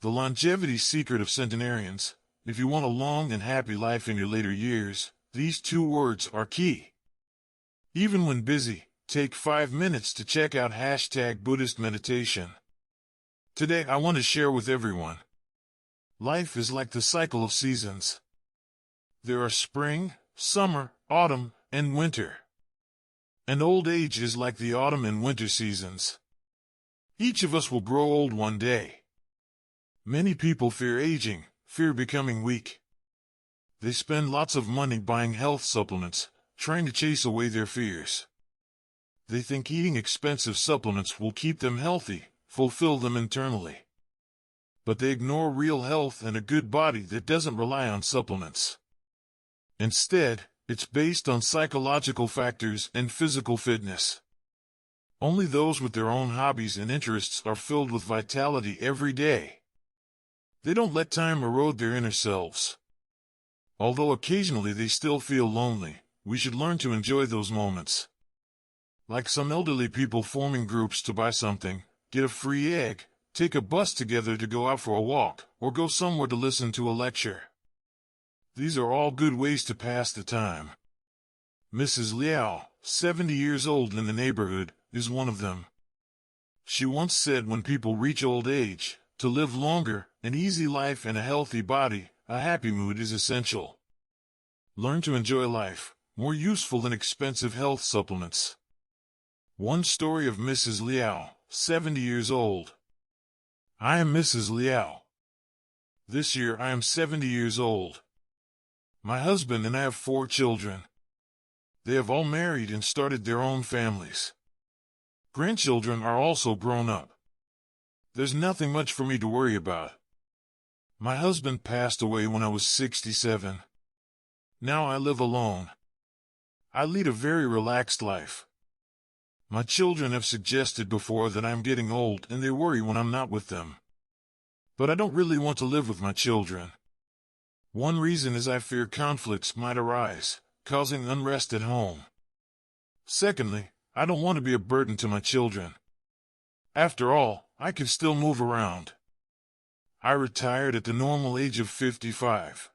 The longevity secret of centenarians. If you want a long and happy life in your later years, these 2 words are key. Even when busy, take 5 minutes to check out #Buddhist meditation. Today I want to share with everyone. Life is like the cycle of seasons. There are spring, summer, autumn, and winter. And old age is like the autumn and winter seasons. Each of us will grow old one day. Many people fear aging, fear becoming weak. They spend lots of money buying health supplements, trying to chase away their fears. They think eating expensive supplements will keep them healthy, fulfill them internally. But they ignore real health and a good body that doesn't rely on supplements. Instead, it's based on psychological factors and physical fitness. Only those with their own hobbies and interests are filled with vitality every day. They don't let time erode their inner selves. Although occasionally they still feel lonely, we should learn to enjoy those moments. Like some elderly people forming groups to buy something, get a free egg, take a bus together to go out for a walk, or go somewhere to listen to a lecture. These are all good ways to pass the time. Mrs. Liao, 70 years old in the neighborhood, is one of them. She once said when people reach old age, to live longer, an easy life and a healthy body, a happy mood is essential. Learn to enjoy life, more useful than expensive health supplements. One story of Mrs. Liao, 70 years old. I am Mrs. Liao. This year I am 70 years old. My husband and I have 4 children. They have all married and started their own families. Grandchildren are also grown up. There's nothing much for me to worry about. My husband passed away when I was 67. Now I live alone. I lead a very relaxed life. My children have suggested before that I'm getting old and they worry when I'm not with them. But I don't really want to live with my children. One reason is I fear conflicts might arise, causing unrest at home. Secondly, I don't want to be a burden to my children. After all, I can still move around. I retired at the normal age of 55.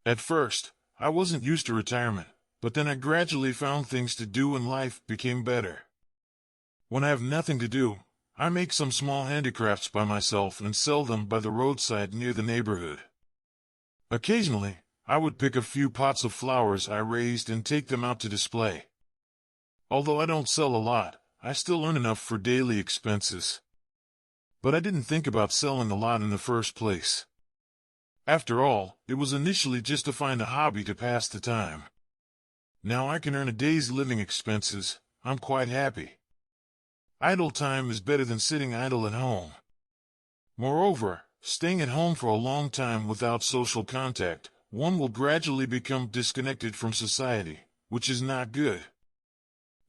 At first, I wasn't used to retirement, but then I gradually found things to do and life became better. When I have nothing to do, I make some small handicrafts by myself and sell them by the roadside near the neighborhood. Occasionally, I would pick a few pots of flowers I raised and take them out to display. Although I don't sell a lot, I still earn enough for daily expenses. But I didn't think about selling a lot in the first place. After all, it was initially just to find a hobby to pass the time. Now I can earn a day's living expenses. I'm quite happy. Idle time is better than sitting idle at home. Moreover, staying at home for a long time without social contact, one will gradually become disconnected from society, which is not good.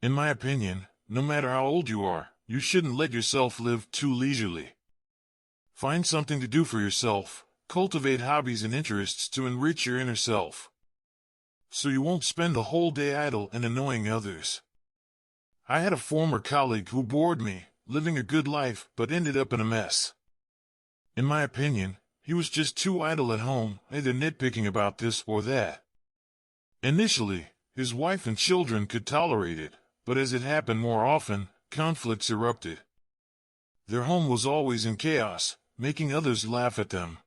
In my opinion, no matter how old you are, you shouldn't let yourself live too leisurely. Find something to do for yourself, cultivate hobbies and interests to enrich your inner self. So you won't spend the whole day idle and annoying others. I had a former colleague who bored me, living a good life but ended up in a mess. In my opinion, he was just too idle at home, either nitpicking about this or that. Initially, his wife and children could tolerate it, but as it happened more often, conflicts erupted. Their home was always in chaos, making others laugh at them.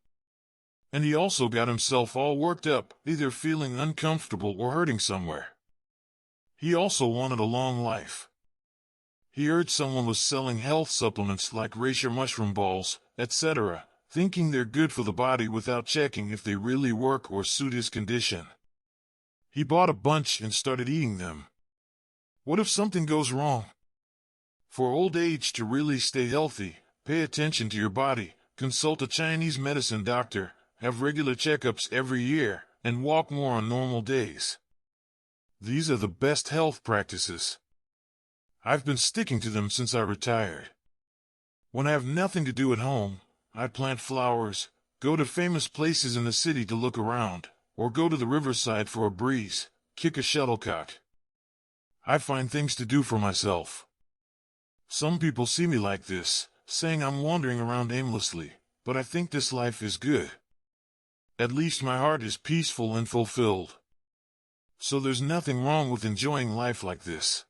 And he also got himself all worked up, either feeling uncomfortable or hurting somewhere. He also wanted a long life. He heard someone was selling health supplements like reishi mushroom balls, etc., thinking they're good for the body without checking if they really work or suit his condition. He bought a bunch and started eating them. What if something goes wrong? For old age to really stay healthy, pay attention to your body, consult a Chinese medicine doctor, have regular checkups every year, and walk more on normal days. These are the best health practices. I've been sticking to them since I retired. When I have nothing to do at home, I plant flowers, go to famous places in the city to look around, or go to the riverside for a breeze, kick a shuttlecock. I find things to do for myself. Some people see me like this, saying I'm wandering around aimlessly, but I think this life is good. At least my heart is peaceful and fulfilled. So there's nothing wrong with enjoying life like this.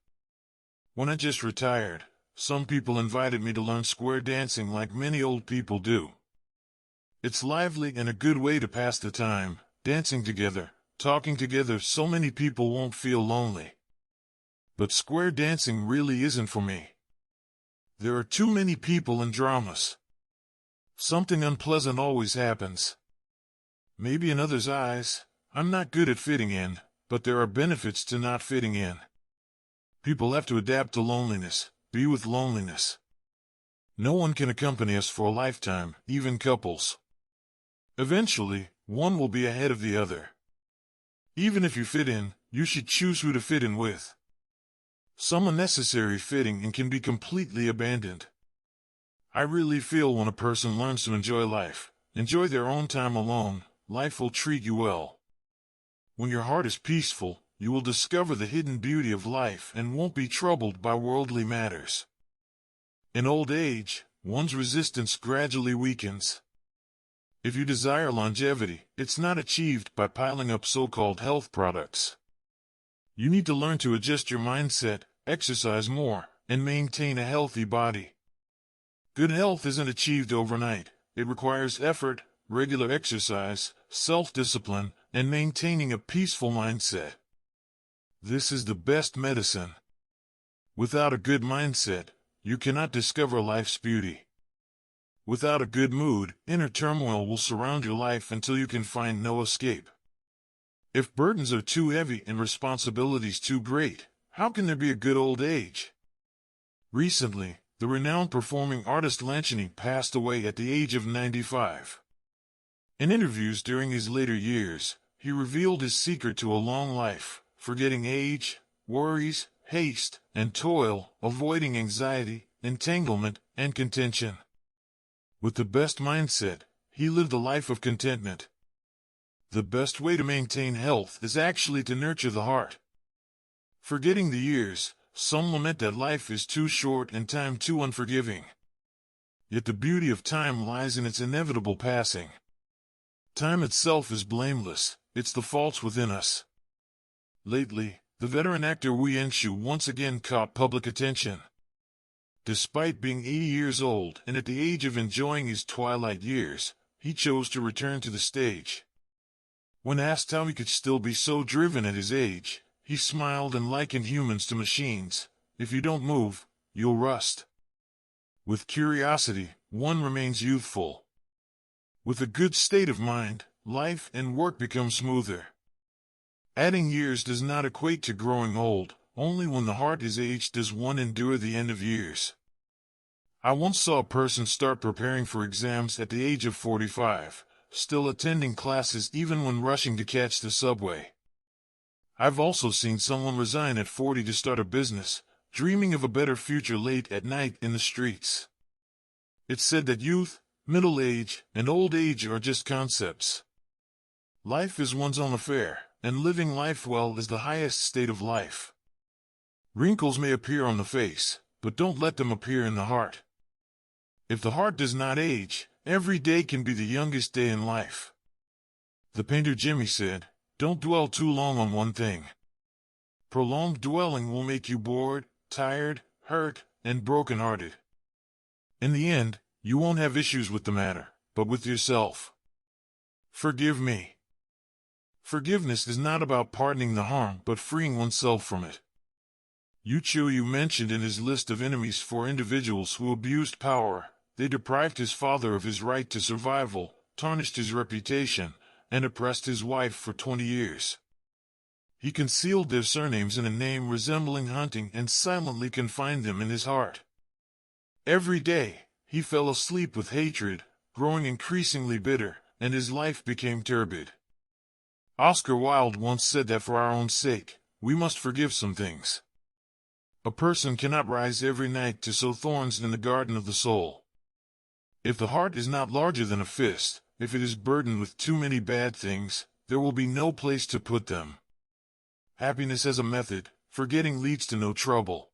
When I just retired, some people invited me to learn square dancing like many old people do. It's lively and a good way to pass the time, dancing together, talking together so many people won't feel lonely. But square dancing really isn't for me. There are too many people and dramas. Something unpleasant always happens. Maybe in others' eyes, I'm not good at fitting in, but there are benefits to not fitting in. People have to adapt to loneliness, be with loneliness. No one can accompany us for a lifetime, even couples. Eventually, one will be ahead of the other. Even if you fit in, you should choose who to fit in with. Some unnecessary fitting in can be completely abandoned. I really feel when a person learns to enjoy life, enjoy their own time alone, life will treat you well. When your heart is peaceful, you will discover the hidden beauty of life and won't be troubled by worldly matters. In old age, one's resistance gradually weakens. If you desire longevity, it's not achieved by piling up so-called health products. You need to learn to adjust your mindset, exercise more, and maintain a healthy body. Good health isn't achieved overnight. It requires effort, regular exercise, self-discipline, and maintaining a peaceful mindset. This is the best medicine. Without a good mindset, you cannot discover life's beauty. Without a good mood, inner turmoil will surround your life until you can find no escape. If burdens are too heavy and responsibilities too great, how can there be a good old age? Recently, the renowned performing artist Lanchini passed away at the age of 95. In interviews during his later years, he revealed his secret to a long life, forgetting age, worries, haste, and toil, avoiding anxiety, entanglement, and contention. With the best mindset, he lived a life of contentment. The best way to maintain health is actually to nurture the heart. Forgetting the years, some lament that life is too short and time too unforgiving. Yet the beauty of time lies in its inevitable passing. Time itself is blameless, it's the faults within us. Lately, the veteran actor Qiuyu once again caught public attention. Despite being 80 years old and at the age of enjoying his twilight years, he chose to return to the stage. When asked how he could still be so driven at his age, he smiled and likened humans to machines. If you don't move, you'll rust. With curiosity, one remains youthful. With a good state of mind, life and work become smoother. Adding years does not equate to growing old. Only when the heart is aged does one endure the end of years. I once saw a person start preparing for exams at the age of 45, still attending classes even when rushing to catch the subway. I've also seen someone resign at 40 to start a business, dreaming of a better future late at night in the streets. It's said that youth, middle age, and old age are just concepts. Life is one's own affair, and living life well is the highest state of life. Wrinkles may appear on the face, but don't let them appear in the heart. If the heart does not age, every day can be the youngest day in life. The painter Jimmy said, "Don't dwell too long on one thing. Prolonged dwelling will make you bored, tired, hurt, and broken-hearted. In the end, you won't have issues with the matter, but with yourself. Forgive me." Forgiveness is not about pardoning the harm but freeing oneself from it. Qiuyu mentioned in his list of enemies 4 individuals who abused power. They deprived his father of his right to survival, tarnished his reputation, and oppressed his wife for 20 years. He concealed their surnames in a name resembling hunting and silently confined them in his heart. Every day, he fell asleep with hatred, growing increasingly bitter, and his life became turbid. Oscar Wilde once said that for our own sake, we must forgive some things. A person cannot rise every night to sow thorns in the garden of the soul. If the heart is not larger than a fist, if it is burdened with too many bad things, there will be no place to put them. Happiness has a method, forgetting leads to no trouble.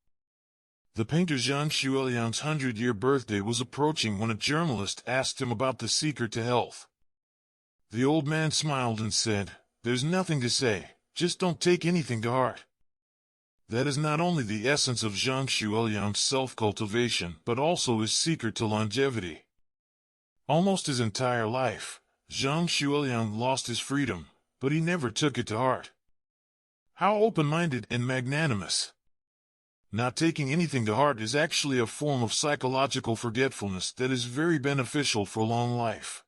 The painter Zhang Xueliang's 100-year birthday was approaching when a journalist asked him about the secret to health. The old man smiled and said, "There's nothing to say, just don't take anything to heart." That is not only the essence of Zhang Xueliang's self-cultivation, but also his secret to longevity. Almost his entire life, Zhang Xueliang lost his freedom, but he never took it to heart. How open-minded and magnanimous! Not taking anything to heart is actually a form of psychological forgetfulness that is very beneficial for long life.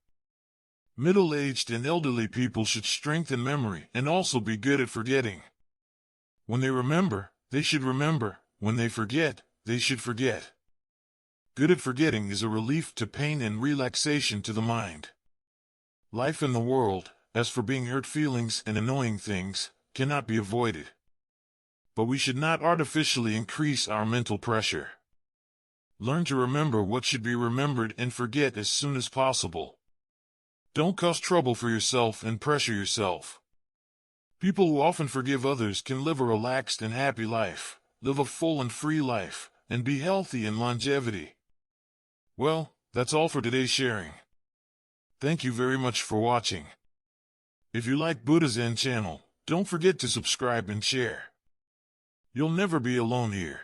Middle-aged and elderly people should strengthen memory and also be good at forgetting. When they remember, they should remember. When they forget, they should forget. Good at forgetting is a relief to pain and relaxation to the mind. Life in the world, as for being hurt feelings and annoying things, cannot be avoided. But we should not artificially increase our mental pressure. Learn to remember what should be remembered and forget as soon as possible. Don't cause trouble for yourself and pressure yourself. People who often forgive others can live a relaxed and happy life, live a full and free life, and be healthy in longevity. Well, that's all for today's sharing. Thank you very much for watching. If you like Buddha Zen channel, don't forget to subscribe and share. You'll never be alone here.